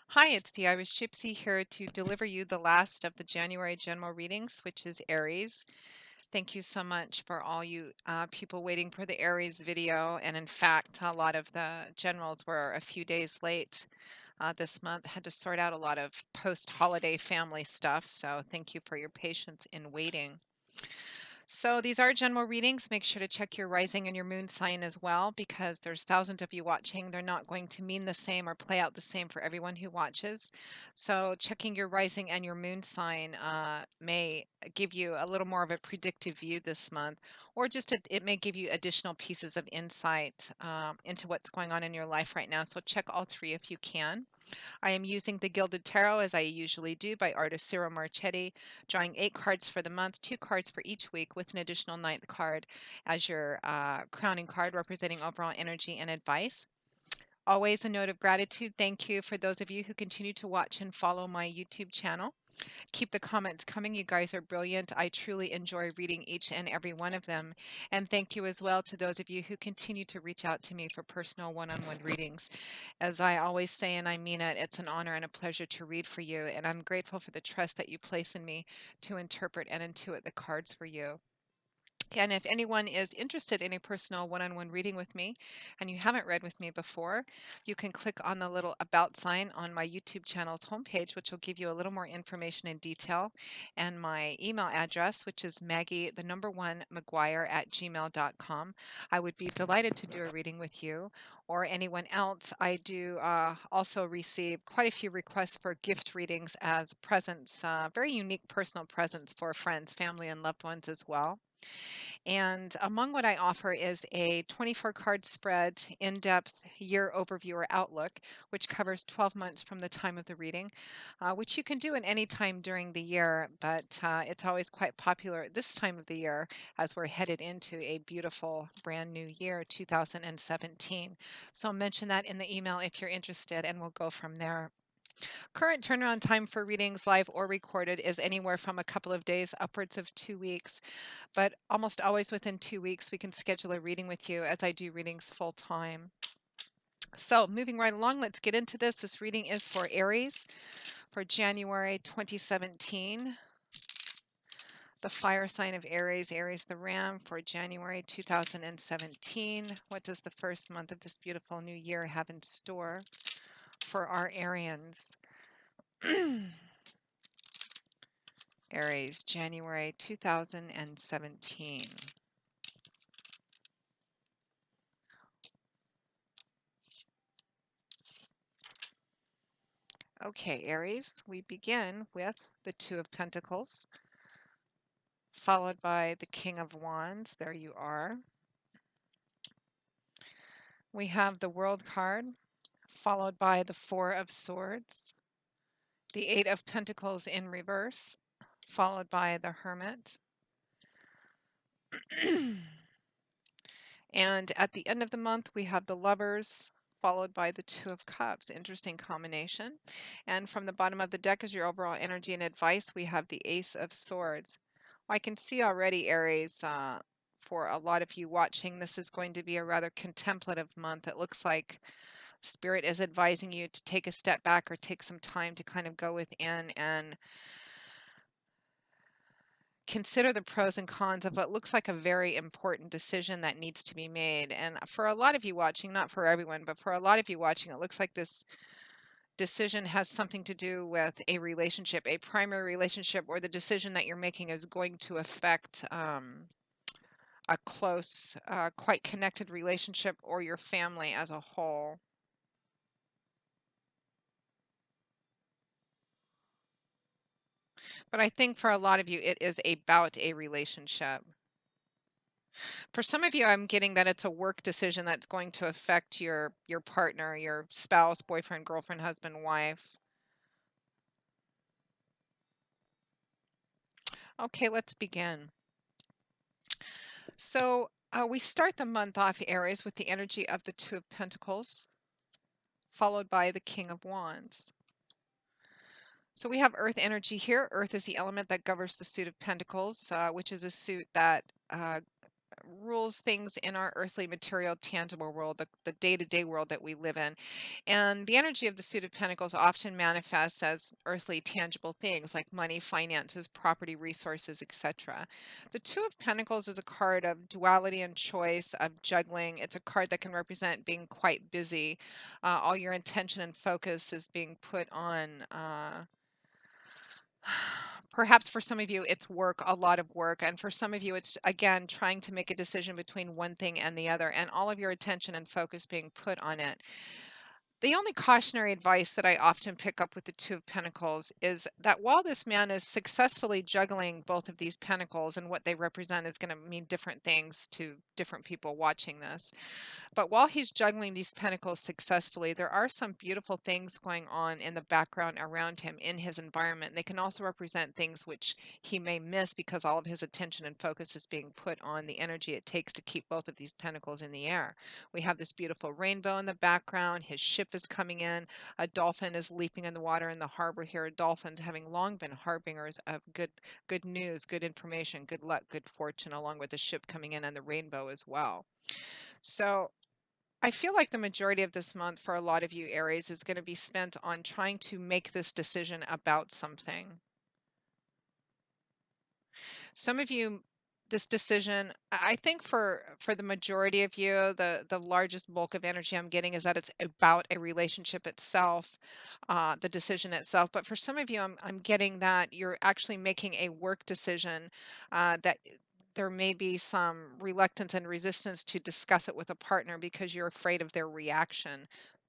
Hi, it's the Irish Gypsy here to deliver you the last of the January general readings, which is Aries. Thank you so much for all you people waiting for the Aries video. And in fact, a lot of the generals were a few days late this month. Had to sort out a lot of post-holiday family stuff. So thank you for your patience in waiting. So these are general readings. Make sure to check your rising and your moon sign as well, because there's thousands of you watching. They're not going to mean the same or play out the same for everyone who watches. So checking your rising and your moon sign may give you a little more of a predictive view this month, or just it may give you additional pieces of insight into what's going on in your life right now. So check all three if you can. I am using the Gilded Tarot as I usually do by artist Ciro Marchetti, drawing 8 cards for the month, 2 cards for each week with an additional 9th card as your crowning card representing overall energy and advice. Always a note of gratitude. Thank you for those of you who continue to watch and follow my YouTube channel. Keep the comments coming. You guys are brilliant. I truly enjoy reading each and every one of them. And thank you as well to those of you who continue to reach out to me for personal one-on-one readings. As I always say, and I mean it, it's an honor and a pleasure to read for you. And I'm grateful for the trust that you place in me to interpret and intuit the cards for you. And if anyone is interested in a personal one-on-one reading with me and you haven't read with me before, you can click on the little about sign on my YouTube channel's homepage, which will give you a little more information in detail, and my email address, which is Maggie, the number one, McGuire at gmail.com. I would be delighted to do a reading with you or anyone else. I do also receive quite a few requests for gift readings as presents, very unique personal presents for friends, family, and loved ones as well. And among what I offer is a 24 card spread, in depth year overview or outlook, which covers 12 months from the time of the reading, which you can do at any time during the year, but it's always quite popular at this time of the year as we're headed into a beautiful brand new year, 2017. So I'll mention that in the email if you're interested, and we'll go from there. Current turnaround time for readings, live or recorded, is anywhere from a couple of days upwards of 2 weeks, but almost always within 2 weeks we can schedule a reading with you as I do readings full time. So moving right along, let's get into this. This reading is for Aries for January 2017. The fire sign of Aries, Aries the Ram, for January 2017. What does the first month of this beautiful new year have in store for our Arians? Aries, January 2017. Okay, Aries, we begin with the Two of Pentacles, followed by the King of Wands. There you are. We have the World card, followed by the Four of Swords, the Eight of Pentacles in reverse, followed by the Hermit. And at the end of the month, we have the Lovers, followed by the Two of Cups. Interesting combination. And from the bottom of the deck as your overall energy and advice, we have the Ace of Swords. Well, I can see already, Aries, for a lot of you watching, this is going to be a rather contemplative month. It looks like Spirit is advising you to take a step back or take some time to kind of go within and consider the pros and cons of what looks like a very important decision that needs to be made. And for a lot of you watching, not for everyone, but for a lot of you watching, it looks like this decision has something to do with a relationship, a primary relationship, or the decision that you're making is going to affect a close, quite connected relationship or your family as a whole. But I think for a lot of you, it is about a relationship. For some of you, I'm getting that it's a work decision that's going to affect your partner, your spouse, boyfriend, girlfriend, husband, wife. Okay, let's begin. So we start the month off, Aries, with the energy of the Two of Pentacles, followed by the King of Wands. So we have Earth energy here. Earth is the element that governs the suit of Pentacles, which is a suit that rules things in our earthly material tangible world, the day-to-day world that we live in. And the energy of the suit of pentacles often manifests as earthly tangible things like money, finances, property, resources, etc. The two of pentacles is a card of duality and choice, of juggling. It's a card that can represent being quite busy. All your intention and focus is being put on perhaps for some of you, it's work, a lot of work. And for some of you, it's again trying to make a decision between one thing and the other, and all of your attention and focus being put on it. The only cautionary advice that I often pick up with the Two of Pentacles is that while this man is successfully juggling both of these pentacles, and what they represent is going to mean different things to different people watching this. But while he's juggling these pentacles successfully, there are some beautiful things going on in the background around him in his environment. They can also represent things which he may miss because all of his attention and focus is being put on the energy it takes to keep both of these pentacles in the air. We have this beautiful rainbow in the background. His ship is coming in. A dolphin is leaping in the water in the harbor here. Dolphins having long been harbingers of good news, good information, good luck, good fortune, along with the ship coming in and the rainbow as well. So I feel like the majority of this month for a lot of you Aries is going to be spent on trying to make this decision about something. Some of you, this decision, I think for the majority of you, the largest bulk of energy I'm getting is that it's about a relationship itself, the decision itself. But for some of you, I'm getting that you're actually making a work decision, that there may be some reluctance and resistance to discuss it with a partner because you're afraid of their reaction.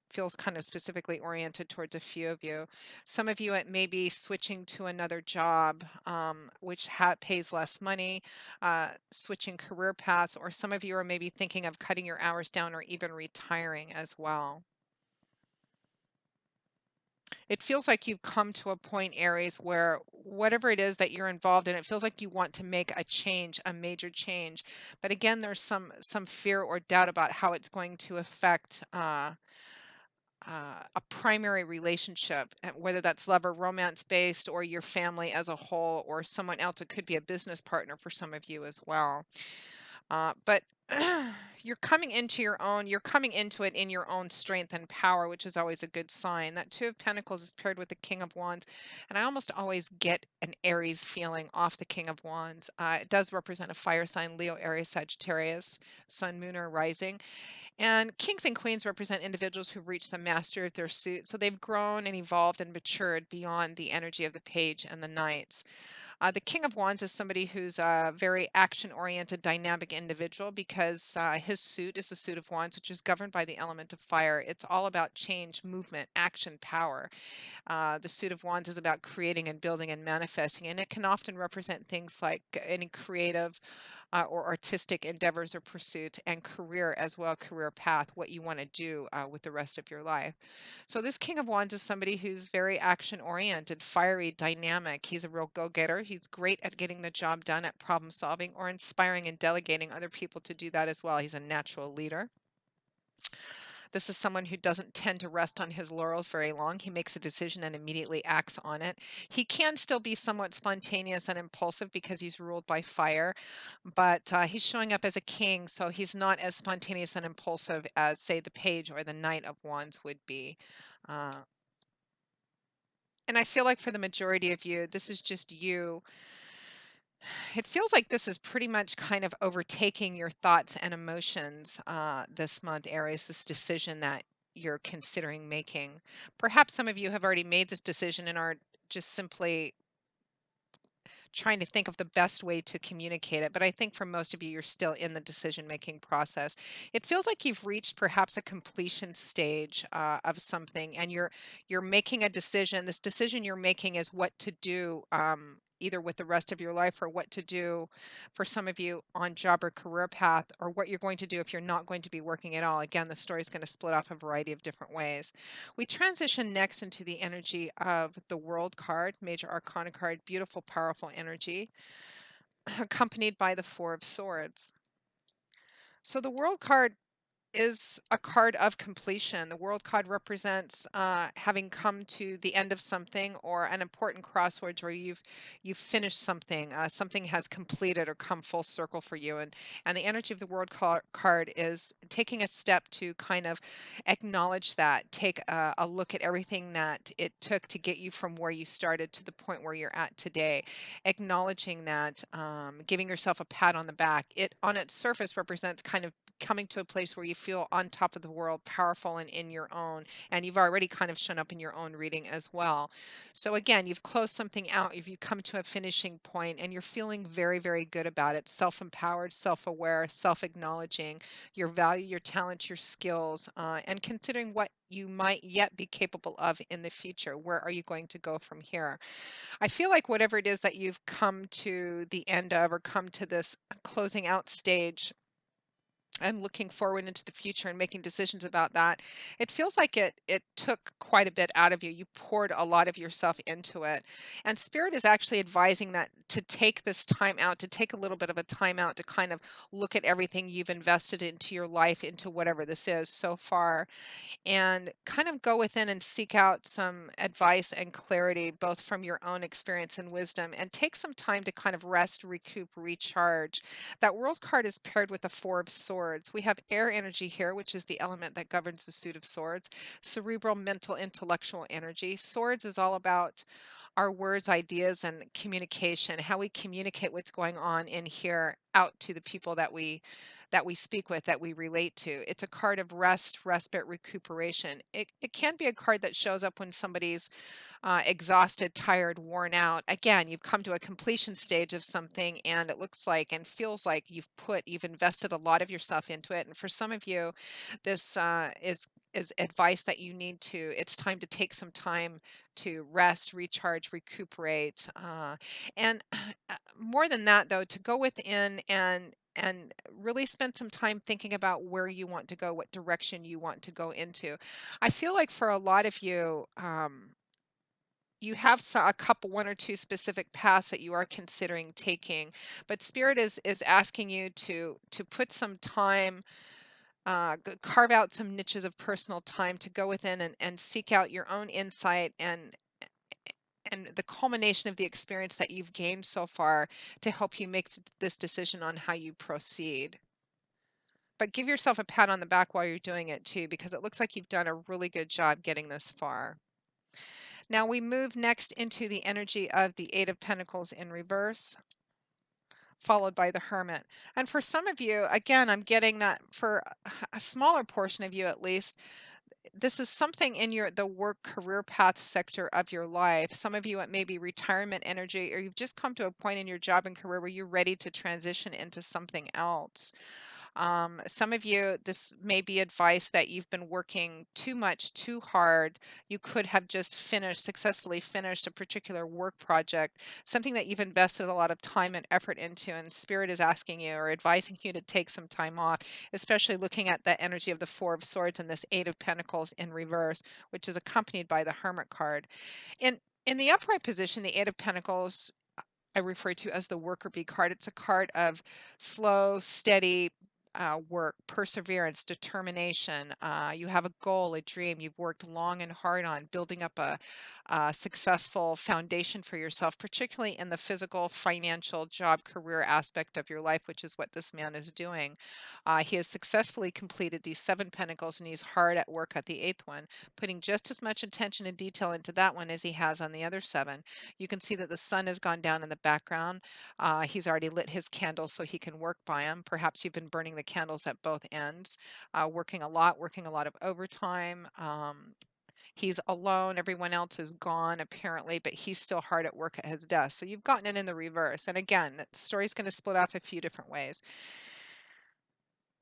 Feels kind of specifically oriented towards a few of you. Some of you, it may be switching to another job, which pays less money, switching career paths, or some of you are maybe thinking of cutting your hours down or even retiring as well. It feels like you've come to a point, Aries, where whatever it is that you're involved in, it feels like you want to make a change, a major change. But again, there's some fear or doubt about how it's going to affect a primary relationship, whether that's love or romance based, or your family as a whole, or someone else. It could be a business partner for some of you as well. But you're coming into your own, you're coming into it in your own strength and power, which is always a good sign. That Two of Pentacles is paired with the King of Wands, and I almost always get an Aries feeling off the King of Wands. It does represent a fire sign: Leo, Aries, Sagittarius, Sun, Moon, or Rising. And kings and queens represent individuals who've reached the mastery of their suit. So they've grown and evolved and matured beyond the energy of the page and the knights. The King of Wands is somebody who's a very action-oriented, dynamic individual because his suit is the suit of Wands, which is governed by the element of fire. It's all about change, movement, action, power. The suit of Wands is about creating and building and manifesting, and it can often represent things like any creative or artistic endeavors or pursuits, and career as well, career path, what you want to do with the rest of your life. So this King of Wands is somebody who's very action oriented, fiery, dynamic. He's a real go-getter. He's great at getting the job done, at problem solving, or inspiring and delegating other people to do that as well. He's a natural leader. This is someone who doesn't tend to rest on his laurels very long. He makes a decision and immediately acts on it. He can still be somewhat spontaneous and impulsive because he's ruled by fire, but he's showing up as a king, so he's not as spontaneous and impulsive as, say, the Page or the Knight of Wands would be. Uh, and I feel like for the majority of you, this is just you. It feels like this is pretty much kind of overtaking your thoughts and emotions this month, Aries, this decision that you're considering making. Perhaps some of you have already made this decision and are just simply trying to think of the best way to communicate it. But I think for most of you, you're still in the decision-making process. It feels like you've reached perhaps a completion stage of something, and you're making a decision. This decision you're making is what to do. Either with the rest of your life, or what to do for some of you on job or career path, or what you're going to do if you're not going to be working at all. Again, the story is going to split off a variety of different ways. We transition next into the energy of the World card, Major Arcana card, beautiful, powerful energy, accompanied by the Four of Swords. So the World card is a card of completion. The World card represents having come to the end of something or an important crossroads where you've finished something. Something has completed or come full circle for you. And the energy of the World card is taking a step to kind of acknowledge that, take a look at everything that it took to get you from where you started to the point where you're at today. Acknowledging that, giving yourself a pat on the back. It on its surface represents kind of coming to a place where you feel on top of the world, powerful and in your own, and you've already kind of shown up in your own reading as well. So again, you've closed something out, if you come to a finishing point and you're feeling very, very good about it, self-empowered, self-aware, self-acknowledging your value, your talent, your skills, and considering what you might yet be capable of in the future. Where are you going to go from here? I feel like whatever it is that you've come to the end of or come to this closing out stage and looking forward into the future and making decisions about that, it feels like it took quite a bit out of you. You poured a lot of yourself into it. And Spirit is actually advising that to take this time out, to take a little bit of a time out to kind of look at everything you've invested into your life, into whatever this is so far, and kind of go within and seek out some advice and clarity, both from your own experience and wisdom, and take some time to kind of rest, recoup, recharge. That World card is paired with the Four of Swords. We have air energy here, which is the element that governs the suit of swords, cerebral, mental, intellectual energy. Swords is all about our words, ideas, and communication, how we communicate what's going on in here out to the people that we speak with, that we relate to. It's a card of rest, respite, recuperation. It can be a card that shows up when somebody's exhausted, tired, worn out. Again, you've come to a completion stage of something and it looks like and feels like you've invested a lot of yourself into it. And for some of you, this is advice that you need to, it's time to take some time to rest, recharge, recuperate. And more than that, though, to go within and really spend some time thinking about where you want to go, what direction you want to go into. I feel like for a lot of you, you have a couple, one or two specific paths that you are considering taking, but Spirit is asking you to put some time, carve out some niches of personal time to go within and seek out your own insight and the culmination of the experience that you've gained so far to help you make this decision on how you proceed. But give yourself a pat on the back while you're doing it too, because it looks like you've done a really good job getting this far. Now we move next into the energy of the Eight of Pentacles in reverse, followed by the Hermit. And for some of you, again, I'm getting that for a smaller portion of you at least, this is something in the work career path sector of your life. Some of you, it may be retirement energy, or you've just come to a point in your job and career where you're ready to transition into something else. Some of you, this may be advice that you've been working too much, too hard. You could have just successfully finished a particular work project, something that you've invested a lot of time and effort into, and Spirit is asking you or advising you to take some time off, especially looking at the energy of the Four of Swords and this Eight of Pentacles in reverse, which is accompanied by the Hermit card. In the upright position, the Eight of Pentacles I refer to as the worker bee card. It's a card of slow, steady work, perseverance, determination. You have a goal, a dream you've worked long and hard on, building up a successful foundation for yourself, particularly in the physical, financial, job, career aspect of your life, which is what this man is doing. He has successfully completed these seven pentacles and he's hard at work at the eighth one, putting just as much attention and detail into that one as he has on the other seven. You can see that the sun has gone down in the background. He's already lit his candles so he can work by them. Perhaps you've been burning the candles at both ends, working a lot of overtime. He's alone. Everyone else is gone apparently, but he's still hard at work at his desk. So you've gotten it in the reverse. And again, the story's going to split off a few different ways.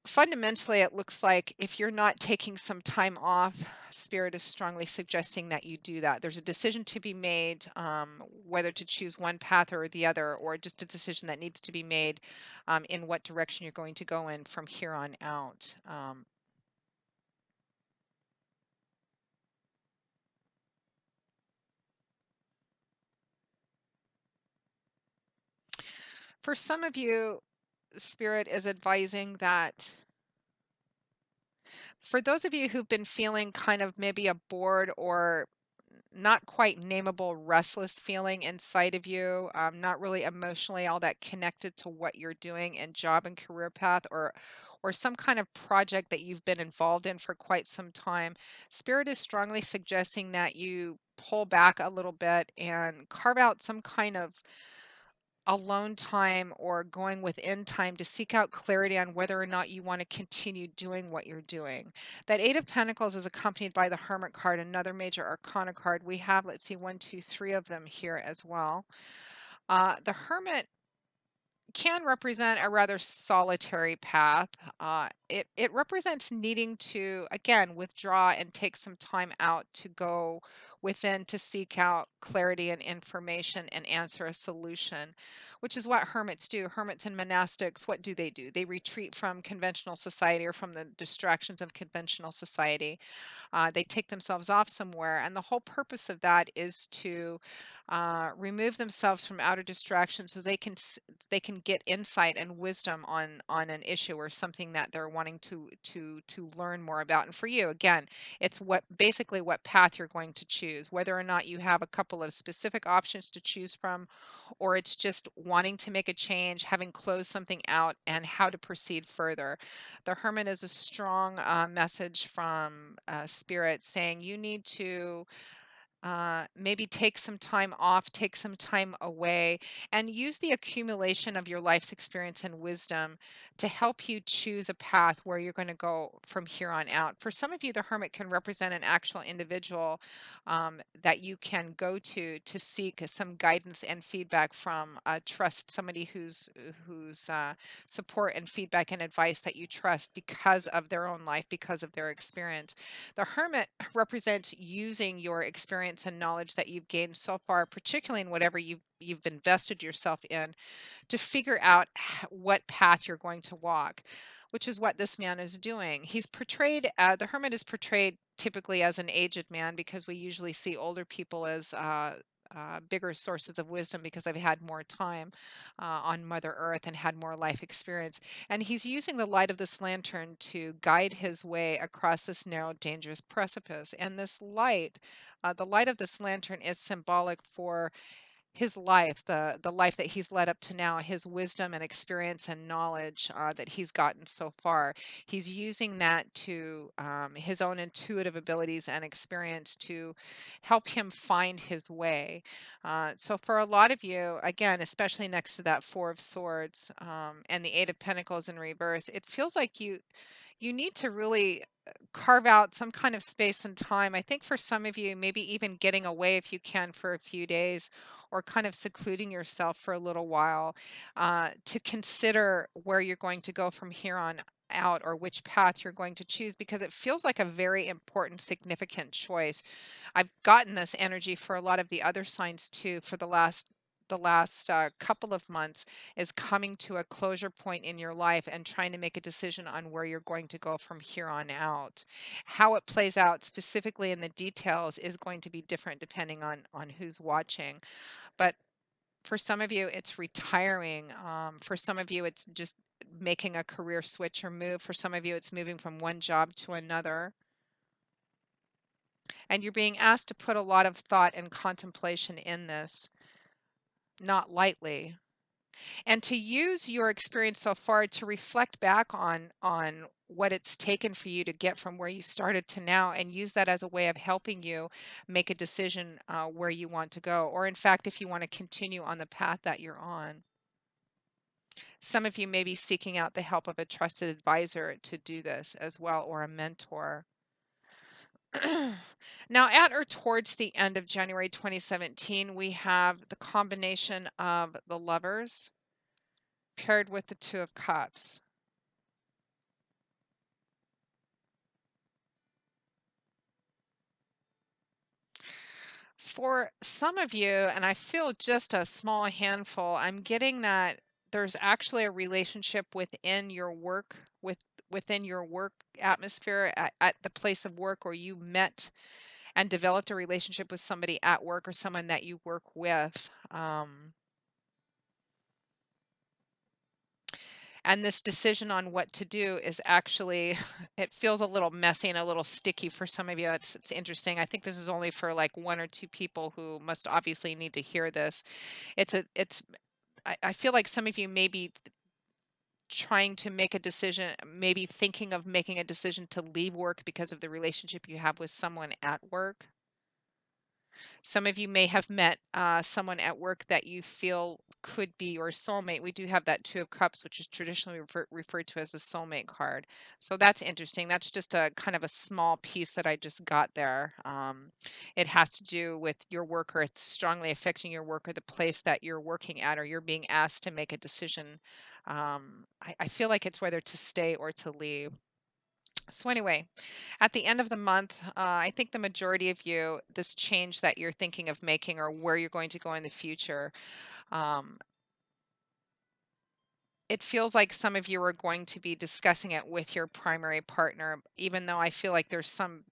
Fundamentally, it looks like if you're not taking some time off, Spirit is strongly suggesting that you do that. There's a decision to be made, whether to choose one path or the other, or just a decision that needs to be made in what direction you're going to go in from here on out. For some of you, Spirit is advising that For those of you who've been feeling kind of maybe a bored or not quite nameable restless feeling inside of you, not really emotionally all that connected to what you're doing and job and career path, or some kind of project that you've been involved in for quite some time, Spirit is strongly suggesting that you pull back a little bit and carve out some kind of alone time or going within time to seek out clarity on whether or not you want to continue doing what you're doing. That Eight of Pentacles is accompanied by the Hermit card, another major arcana card. We have, let's see, one, two, three of them here as well. The Hermit can represent a rather solitary path. It represents needing to, again, withdraw and take some time out to go within to seek out clarity and information and answer a solution, which is what hermits do. Hermits and monastics, what do? They retreat from conventional society or from the distractions of conventional society. They take themselves off somewhere, and the whole purpose of that is to remove themselves from outer distractions so they can get insight and wisdom on an issue or something that they're wanting to learn more about. And for you, again, it's what basically what path you're going to choose, whether or not you have a couple of specific options to choose from, or it's just wanting to make a change, having closed something out, and how to proceed further. The Hermit is a strong message from Spirit saying you need to maybe take some time off, take some time away, and use the accumulation of your life's experience and wisdom to help you choose a path where you're going to go from here on out. For some of you, the hermit can represent an actual individual that you can go to seek some guidance and feedback from. Trust somebody whose support and feedback and advice that you trust because of their own life, because of their experience. The hermit represents using your experience and knowledge that you've gained so far, particularly in whatever you've invested yourself in, to figure out what path you're going to walk, which is what this man is doing. He's portrayed, the hermit is portrayed typically as an aged man because we usually see older people as bigger sources of wisdom because they've had more time on Mother Earth and had more life experience. And he's using the light of this lantern to guide his way across this narrow, dangerous precipice. And this light, the light of this lantern is symbolic for his life, the life that he's led up to now, his wisdom and experience and knowledge that he's gotten so far. He's using that to his own intuitive abilities and experience to help him find his way. So for a lot of you, again, especially next to that Four of Swords and the Eight of Pentacles in reverse, it feels like you need to really carve out some kind of space and time. I think for some of you, maybe even getting away if you can for a few days or kind of secluding yourself for a little while to consider where you're going to go from here on out or which path you're going to choose because it feels like a very important, significant choice. I've gotten this energy for a lot of the other signs too for the last couple of months is coming to a closure point in your life and trying to make a decision on where you're going to go from here on out. How it plays out specifically in the details is going to be different depending on who's watching. But for some of you, it's retiring. For some of you, it's just making a career switch or move. For some of you, it's moving from one job to another. And you're being asked to put a lot of thought and contemplation in this, not lightly. And to use your experience so far to reflect back on what it's taken for you to get from where you started to now and use that as a way of helping you make a decision where you want to go, or in fact if you want to continue on the path that you're on. Some of you may be seeking out the help of a trusted advisor to do this as well, or a mentor. Now, at or towards the end of January 2017, we have the combination of the Lovers paired with the Two of Cups. For some of you, and I feel just a small handful, I'm getting that there's actually a relationship within your work, within your work atmosphere at the place of work, or you met and developed a relationship with somebody at work or someone that you work with. And this decision on what to do is actually, it feels a little messy and a little sticky for some of you. It's interesting. I think this is only for like one or two people who must obviously need to hear this. I feel like some of you may be trying to make a decision, maybe thinking of making a decision to leave work because of the relationship you have with someone at work. Some of you may have met someone at work that you feel could be your soulmate. We do have that Two of Cups, which is traditionally referred to as the soulmate card. So that's interesting. That's just a kind of a small piece that I just got there. It has to do with your work, or it's strongly affecting your work or the place that you're working at, or you're being asked to make a decision. I feel like it's whether to stay or to leave. So anyway, at the end of the month, I think the majority of you, this change that you're thinking of making or where you're going to go in the future, um, it feels like some of you are going to be discussing it with your primary partner, even though I feel like there's some.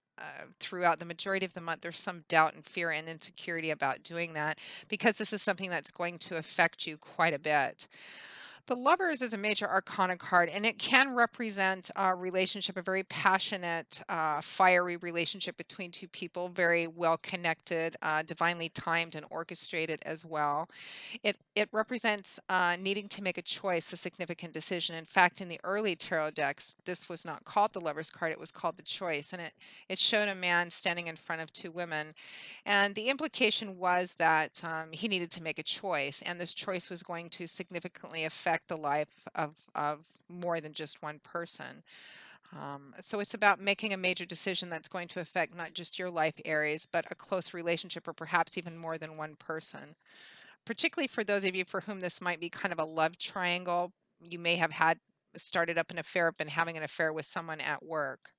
Throughout the majority of the month, there's some doubt and fear and insecurity about doing that because this is something that's going to affect you quite a bit. The Lovers is a major arcana card, and it can represent a relationship, a very passionate, fiery relationship between two people, very well connected, divinely timed and orchestrated as well. It represents needing to make a choice, a significant decision. In fact, in the early tarot decks, this was not called the Lovers card; it was called the Choice, and it showed a man standing in front of two women, and the implication was that he needed to make a choice, and this choice was going to significantly affect the life of more than just one person. So it's about making a major decision that's going to affect not just your life, Aries, but a close relationship or perhaps even more than one person. Particularly for those of you for whom this might be kind of a love triangle, you may have had started up an affair, been having an affair with someone at work.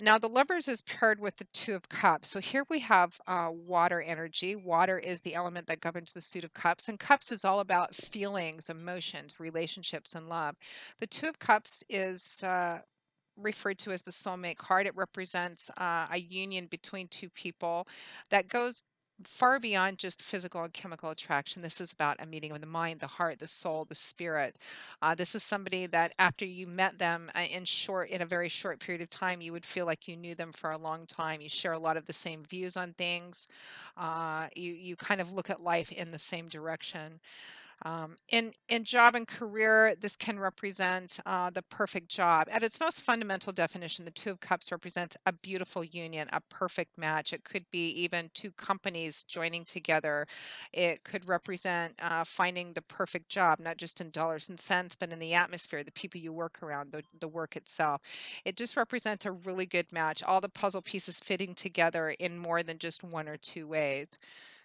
Now, the Lovers is paired with the Two of Cups. So here we have water energy. Water is the element that governs the Suit of Cups, and Cups is all about feelings, emotions, relationships, and love. The Two of Cups is referred to as the soulmate card. It represents a union between two people that goes far beyond just physical and chemical attraction. This is about a meeting of the mind, the heart, the soul, the spirit. This is somebody that after you met them in a very short period of time, you would feel like you knew them for a long time. You share a lot of the same views on things. You kind of look at life in the same direction. In job and career, this can represent the perfect job. At its most fundamental definition, the Two of Cups represents a beautiful union, a perfect match. It could be even two companies joining together. It could represent finding the perfect job, not just in dollars and cents, but in the atmosphere, the people you work around, the work itself. It just represents a really good match, all the puzzle pieces fitting together in more than just one or two ways.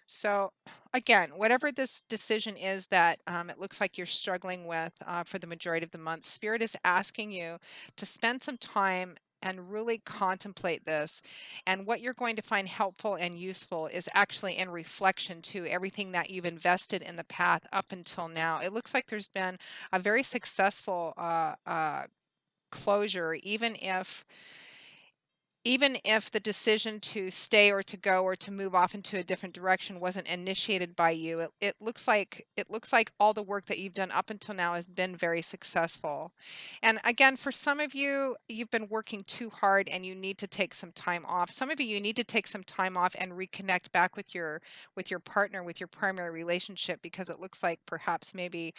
So, again, whatever this decision is that it looks like you're struggling with for the majority of the month, Spirit is asking you to spend some time and really contemplate this. And what you're going to find helpful and useful is actually in reflection to everything that you've invested in the path up until now. It looks like there's been a very successful closure, even if the decision to stay or to go or to move off into a different direction wasn't initiated by you. It looks like all the work that you've done up until now has been very successful. And again, for some of you, you've been working too hard and you need to take some time off. Some of you need to take some time off and reconnect back with your partner, with your primary relationship, because it looks like perhaps maybe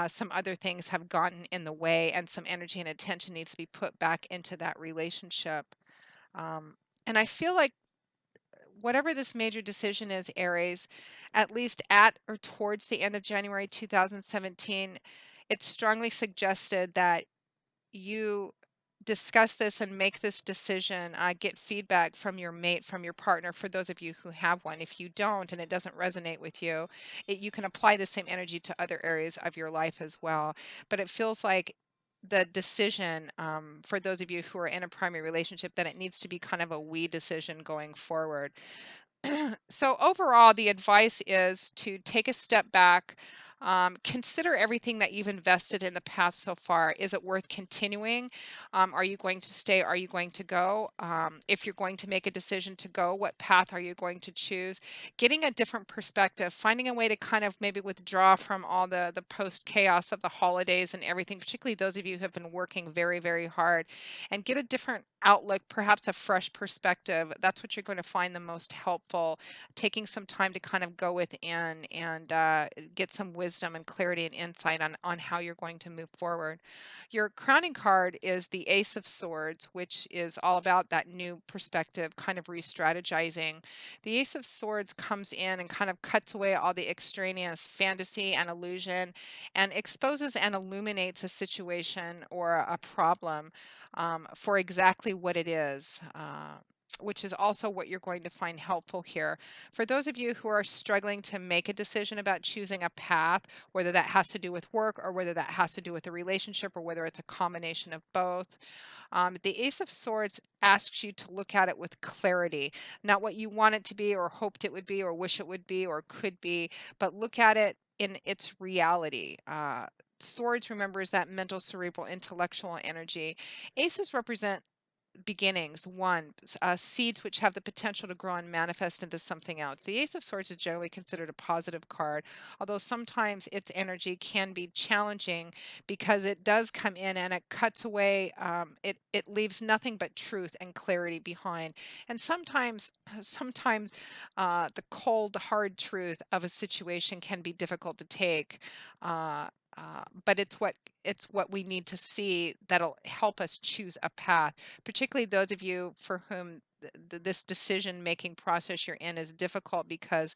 some other things have gotten in the way and some energy and attention needs to be put back into that relationship. um, and I feel like whatever this major decision is, Aries, at least at or towards the end of January 2017, it's strongly suggested that you discuss this and make this decision, get feedback from your mate, from your partner, for those of you who have one. If you don't and it doesn't resonate with you, you can apply the same energy to other areas of your life as well. But it feels like the decision, for those of you who are in a primary relationship, that it needs to be kind of a we decision going forward. So overall, the advice is to take a step back, Consider everything that you've invested in the path so far. Is it worth continuing? Are you going to stay? Are you going to go? If you're going to make a decision to go, what path are you going to choose? Getting a different perspective, finding a way to kind of maybe withdraw from all the post chaos of the holidays and everything, particularly those of you who have been working very, very hard, and get a different outlook, perhaps a fresh perspective. That's what you're going to find the most helpful, taking some time to kind of go within and get some wisdom and clarity and insight on how you're going to move forward. Your crowning card is the Ace of Swords, which is all about that new perspective, kind of re-strategizing. The Ace of Swords comes in and kind of cuts away all the extraneous fantasy and illusion and exposes and illuminates a situation or a problem for exactly what it is. Which is also what you're going to find helpful here. For those of you who are struggling to make a decision about choosing a path, whether that has to do with work or whether that has to do with a relationship or whether it's a combination of both, the Ace of Swords asks you to look at it with clarity, not what you want it to be or hoped it would be or wish it would be or could be, but look at it in its reality. Swords, remember, is that mental, cerebral, intellectual energy. Aces represent beginnings, one, seeds which have the potential to grow and manifest into something else. The Ace of Swords is generally considered a positive card, although sometimes its energy can be challenging because it does come in and it cuts away, it leaves nothing but truth and clarity behind. And sometimes the cold, hard truth of a situation can be difficult to take. But it's what we need to see that'll help us choose a path, particularly those of you for whom this decision making process you're in is difficult because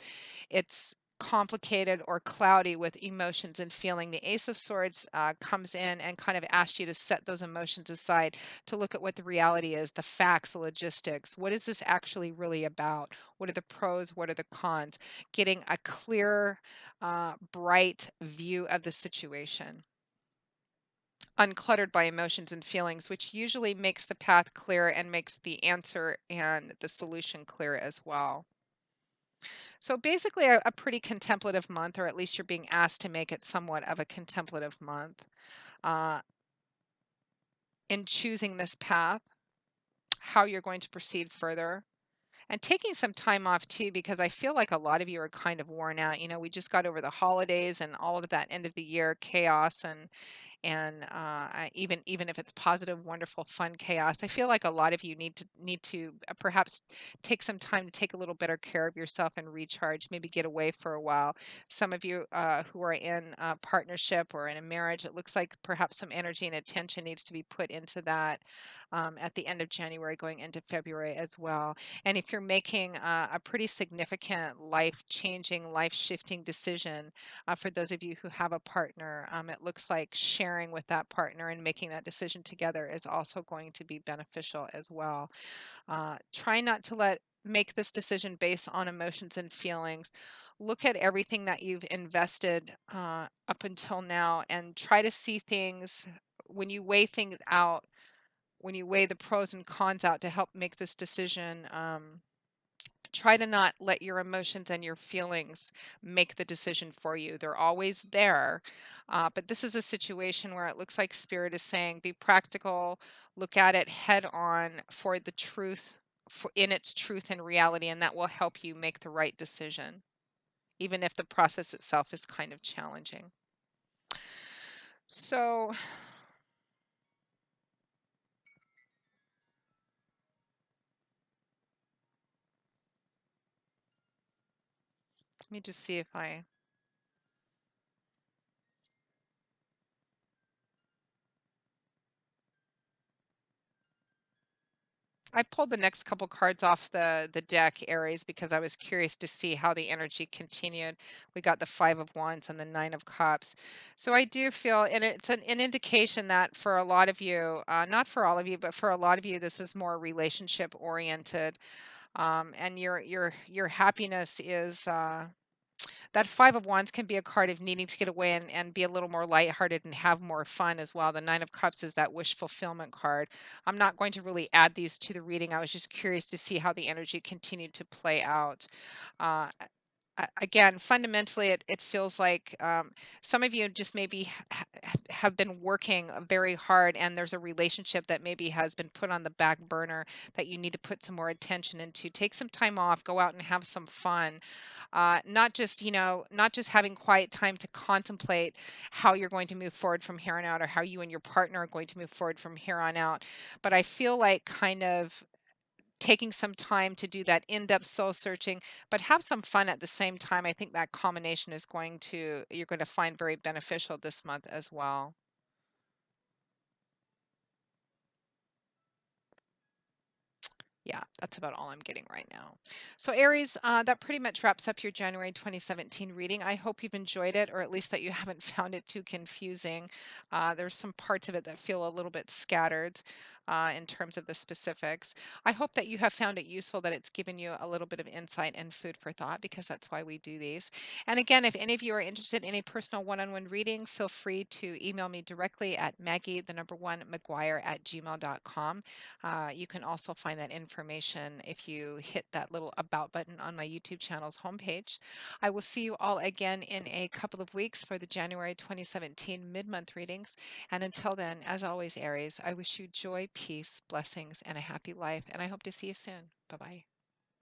it's complicated or cloudy with emotions and feeling. The Ace of Swords comes in and kind of asks you to set those emotions aside to look at what the reality is, the facts, the logistics. What is this actually really about? What are the pros? What are the cons? Getting a clear, bright view of the situation, uncluttered by emotions and feelings, which usually makes the path clear and makes the answer and the solution clear as well. So basically, a pretty contemplative month, or at least you're being asked to make it somewhat of a contemplative month uh, in choosing this path, how you're going to proceed further. And taking some time off too, because I feel like a lot of you are kind of worn out. We just got over the holidays and all of that end of the year chaos and even if it's positive, wonderful, fun chaos, I feel like a lot of you need to perhaps take some time to take a little better care of yourself and recharge. Maybe get away for a while. Some of you who are in a partnership or in a marriage, it looks like perhaps some energy and attention needs to be put into that. At the end of January, going into February as well. And if you're making a pretty significant life changing, life shifting decision, for those of you who have a partner, it looks like sharing with that partner and making that decision together is also going to be beneficial as well. Try not to make this decision based on emotions and feelings. Look at everything that you've invested up until now and try to see things when you weigh things out, when you weigh the pros and cons out to help make this decision. Try to not let your emotions and your feelings make the decision for you. They're always there. But this is a situation where it looks like Spirit is saying be practical, look at it head on for the truth, in its truth and reality, and that will help you make the right decision, even if the process itself is kind of challenging. So let me just see if I pulled the next couple cards off the deck, Aries, because I was curious to see how the energy continued. We got the Five of Wands and the Nine of Cups. So I do feel, and it's an indication that for a lot of you, not for all of you, but for a lot of you, this is more relationship oriented, and your happiness is. That Five of Wands can be a card of needing to get away and be a little more lighthearted and have more fun as well. The Nine of Cups is that wish fulfillment card. I'm not going to really add these to the reading. I was just curious to see how the energy continued to play out. Uh, again, fundamentally, it feels like some of you just maybe have been working very hard, and there's a relationship that maybe has been put on the back burner that you need to put some more attention into. Take some time off, go out and have some fun. Not just, not just having quiet time to contemplate how you're going to move forward from here on out, or how you and your partner are going to move forward from here on out. But I feel like kind of taking some time to do that in-depth soul searching, but have some fun at the same time. I think that combination you're going to find very beneficial this month as well. Yeah, that's about all I'm getting right now. So Aries, that pretty much wraps up your January 2017 reading. I hope you've enjoyed it, or at least that you haven't found it too confusing. There's some parts of it that feel a little bit scattered in terms of the specifics. I hope that you have found it useful, that it's given you a little bit of insight and food for thought, because that's why we do these. And again, if any of you are interested in a personal one-on-one reading, feel free to email me directly at Maggie, the number one, McGuire at gmail.com. You can also find that information if you hit that little About button on my YouTube channel's homepage. I will see you all again in a couple of weeks for the January 2017 mid-month readings. And until then, as always, Aries, I wish you joy, peace, blessings, and a happy life. And I hope to see you soon. Bye-bye.